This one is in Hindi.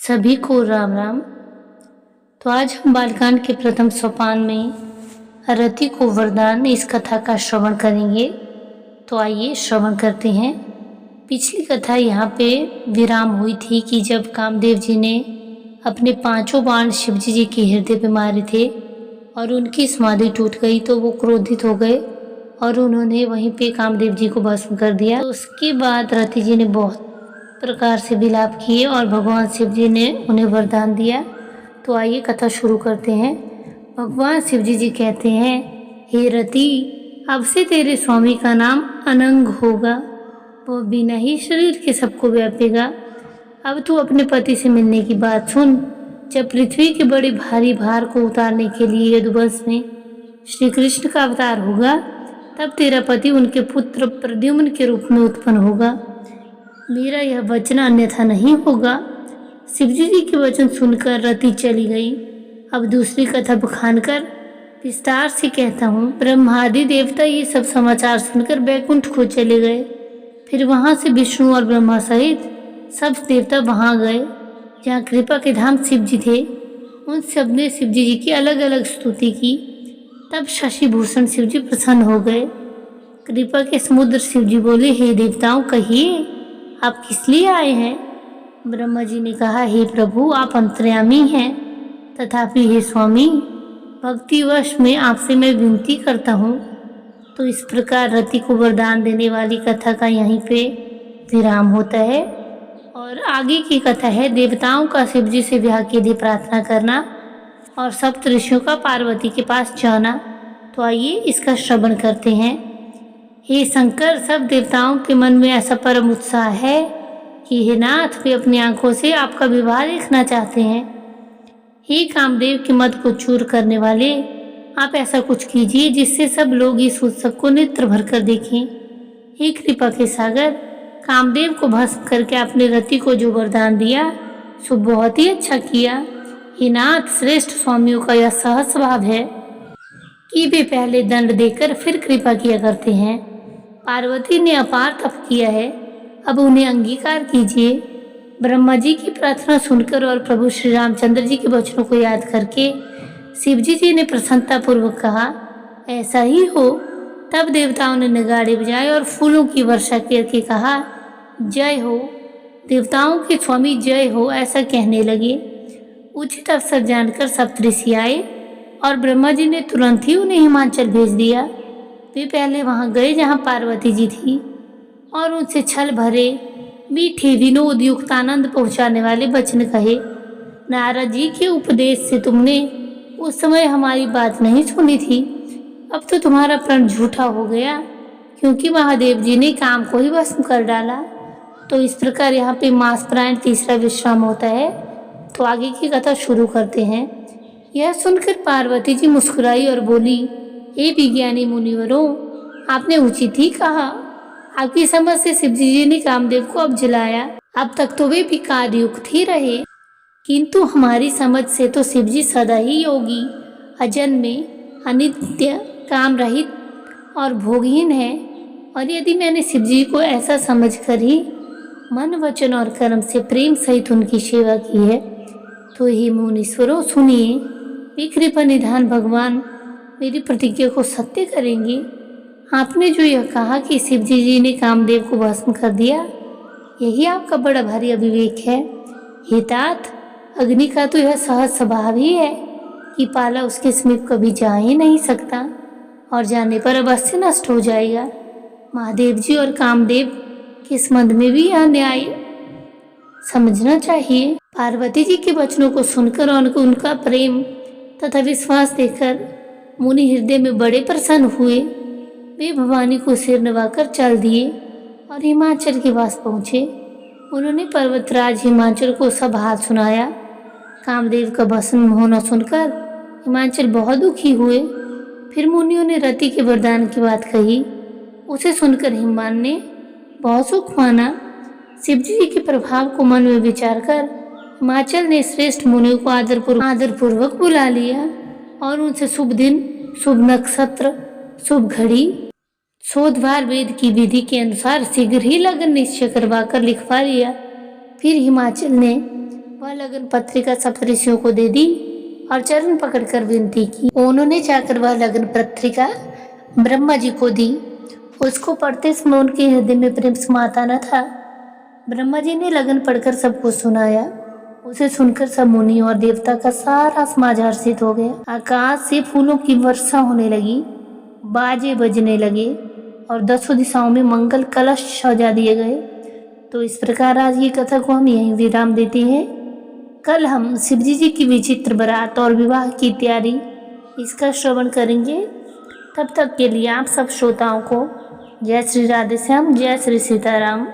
सभी को राम राम। तो आज हम बालकांड के प्रथम सोपान में रति को वरदान इस कथा का श्रवण करेंगे। तो आइए श्रवण करते हैं। पिछली कथा यहाँ पे विराम हुई थी कि जब कामदेव जी ने अपने 5 बाण शिवजी जी के हृदय पे मारे थे और उनकी समाधि टूट गई, तो वो क्रोधित हो गए और उन्होंने वहीं पे कामदेव जी को भस्म कर दिया। तो उसके बाद रति जी ने बहुत प्रकार से विलाप किए और भगवान शिव जी ने उन्हें वरदान दिया। तो आइए कथा शुरू करते हैं। भगवान शिव जी कहते हैं, हे रति, अब से तेरे स्वामी का नाम अनंग होगा, वो बिना ही शरीर के सबको व्यापेगा। अब तू अपने पति से मिलने की बात सुन। जब पृथ्वी के बड़े भारी भार को उतारने के लिए यदुवंश में श्री कृष्ण का अवतार होगा, तब तेरा पति उनके पुत्र प्रद्युम्न के रूप में उत्पन्न होगा। मेरा यह वचन अन्यथा नहीं होगा। शिवजी जी के वचन सुनकर रति चली गई। अब दूसरी कथा बखान कर विस्तार से कहता हूँ। ब्रह्मादि देवता ये सब समाचार सुनकर बैकुंठ को चले गए। फिर वहाँ से विष्णु और ब्रह्मा सहित सब देवता वहाँ गए जहाँ कृपा के धाम शिव जी थे। उन सब ने शिवजी जी की अलग अलग स्तुति की। तब शशिभूषण शिव जी प्रसन्न हो गए। कृपा के समुद्र शिव जी बोले, हे देवताओं, कहिए आप किस लिए आए हैं? ब्रह्मा जी ने कहा, हे प्रभु, आप अंतर्यामी हैं, तथापि हे स्वामी, भक्तिवश में आपसे मैं विनती करता हूँ। तो इस प्रकार रति को वरदान देने वाली कथा का यहीं पे विराम होता है। और आगे की कथा है देवताओं का शिव जी से विवाह के लिए प्रार्थना करना और सप्त ऋषियों का पार्वती के पास जाना। तो आइए इसका श्रवण करते हैं। हे शंकर, सब देवताओं के मन में ऐसा परम उत्साह है कि हे नाथ, वे अपनी आंखों से आपका विवाह देखना चाहते हैं। हे कामदेव के मद को चूर करने वाले, आप ऐसा कुछ कीजिए जिससे सब लोग इस उत्सव को नेत्र भर कर देखें। हे कृपा के सागर, कामदेव को भस्म करके आपने रति को जो वरदान दिया सो बहुत ही अच्छा किया। हे नाथ, श्रेष्ठ स्वामियों का यह सहज स्वभाव है कि वे पहले दंड देकर फिर कृपा किया करते हैं। पार्वती ने अपार तप किया है, अब उन्हें अंगीकार कीजिए। ब्रह्मा जी की प्रार्थना सुनकर और प्रभु श्री रामचंद्र जी के वचनों को याद करके शिवजी जी ने प्रसन्नता पूर्वक कहा, ऐसा ही हो। तब देवताओं ने नगाड़े बजाए और फूलों की वर्षा करके कहा, जय हो देवताओं के स्वामी, जय हो, ऐसा कहने लगे। उचित अवसर जानकर सप्तऋषि आए और ब्रह्मा जी ने तुरंत ही उन्हें हिमाचल भेज दिया। वे पहले वहां गए जहां पार्वती जी थी और उनसे छल भरे, मीठे, विनोद युक्त, आनंद पहुंचाने वाले वचन कहे। नारद जी के उपदेश से तुमने उस समय हमारी बात नहीं सुनी थी। अब तो तुम्हारा प्रण झूठा हो गया, क्योंकि महादेव जी ने काम को ही भस्म कर डाला। तो इस प्रकार यहाँ पे मासपरायण तीसरा विश्राम होता है। तो आगे की कथा शुरू करते हैं। यह सुनकर पार्वती जी मुस्कुराई और बोली, हे विज्ञानी मुनिवरों, आपने उचित ही कहा। आपकी समझ से शिवजी जी ने कामदेव को अब जलाया। अब तक तो वे विकार युक्त ही रहे, किंतु हमारी समझ से तो शिवजी सदा ही योगी, अजन्मे, अनित्य, काम रहित और भोगहीन है। और यदि मैंने शिवजी को ऐसा समझकर ही मन, वचन और कर्म से प्रेम सहित उनकी सेवा की है, तो हे मुनीश्वरों, सुनिए, वे कृपा निधान भगवान मेरी प्रतिज्ञा को सत्य करेंगे। आपने जो यह कहा कि शिवजी जी ने कामदेव को भस्म कर दिया, यही आपका बड़ा भारी अविवेक है। हे तात, अग्नि का तो यह सहज स्वभाव ही है कि पाला उसके समीप कभी जा ही नहीं सकता और जाने पर अवश्य नष्ट हो जाएगा। महादेव जी और कामदेव के संबंध में भी यह न्याय समझना चाहिए। पार्वती जी के वचनों को सुनकर और उनका प्रेम तथा विश्वास देखकर मुनि हृदय में बड़े प्रसन्न हुए। वे भवानी को सिर नवाकर चल दिए और हिमाचल के पास पहुँचे। उन्होंने पर्वतराज हिमाचल को सब हाल सुनाया। कामदेव का भस्म होना सुनकर हिमाचल बहुत दुखी हुए। फिर मुनियों ने रति के वरदान की बात कही। उसे सुनकर हिमान ने बहुत सुख माना। शिवजी जी के प्रभाव को मन में विचार कर हिमाचल ने श्रेष्ठ मुनियों को आदरपूर्वक बुला लिया और उनसे शुभ दिन, शुभ नक्षत्र, शुभ घड़ी, शोधवार वेद की विधि के अनुसार शीघ्र ही लगन निश्चय करवा कर लिखवा लिया। फिर हिमाचल ने वह लगन पत्रिका सप्तऋषियों को दे दी और चरण पकड़कर विनती की। उन्होंने जाकर वह लगन पत्रिका ब्रह्मा जी को दी। उसको पढ़ते समय उनके हृदय में प्रेम समाता न था। ब्रह्मा जी ने लगन पढ़कर सबको सुनाया। उसे सुनकर सब मुनि और देवता का सारा समाज हर्षित हो गया। आकाश से फूलों की वर्षा होने लगी, बाजे बजने लगे और 10 दिशाओं में मंगल कलश सजा दिए गए। तो इस प्रकार आज की कथा को हम यहीं विराम देते हैं। कल हम शिवजी जी की विचित्र बारात और विवाह की तैयारी इसका श्रवण करेंगे। तब तक के लिए आप सब श्रोताओं को जय श्री राधे श्याम, जय श्री सीताराम।